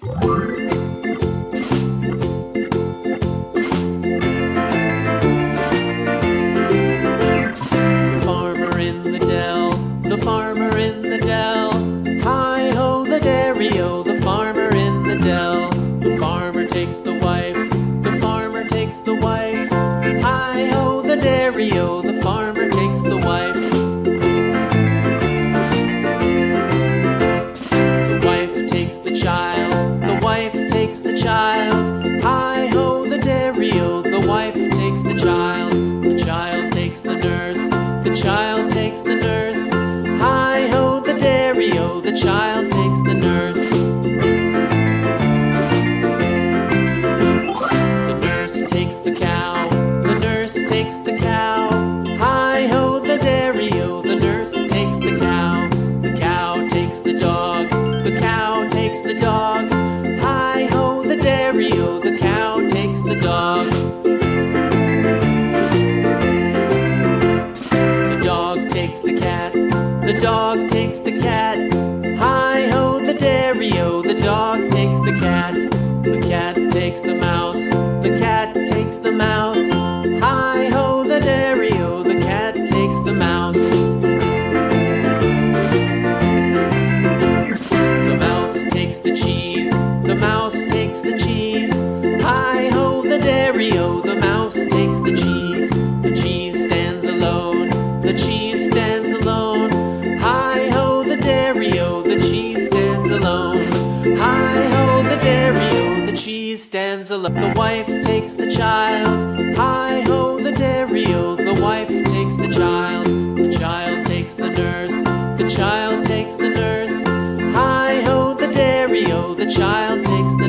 Farmer in the dell, the farmer in the dell. Hi-ho, the dairy-o, the farmer in the dell. The farmer takes the wife, the farmer takes the wife. Hi-ho, the dairy-o, the farmer takes the wife. The wife takes the child, the wife takes the child. Hi-ho, the dairy-o, the wife takes the child. The child takes the nurse, the child takes the nurse. Hi-ho, the dairy-o, the child takes the nurse. The nurse takes the cow, the nurse takes the cow. Hi-ho, the dairy-o, the nurse takes the cow. The cow takes the dog, the cow takes the dog. Hi-ho, the dairy-o, the cow takes the dog. The dog takes the cat, the dog takes the cat. Hi-ho, the dairy-o, the dog takes the cat. The cat takes the mouse, the cat takes the mouse. Hi-ho, the dairy-o, the cat takes the mouse. The mouse takes the cheese, the mouse takes the cheese. Hi-ho, the dairy-o, the mouse takes the cheese. The cheese stands alone, the cheese stands alone. Hi-ho, the dairy-o, the cheese stands alone. Hi-ho, the dairy-o, the cheese stands alone. The wife takes the child. Hi-ho, the dairy-o, the wife takes the child. The child takes the nurse, the child takes the nurse. Hi-ho, the dairy-o, the child takes the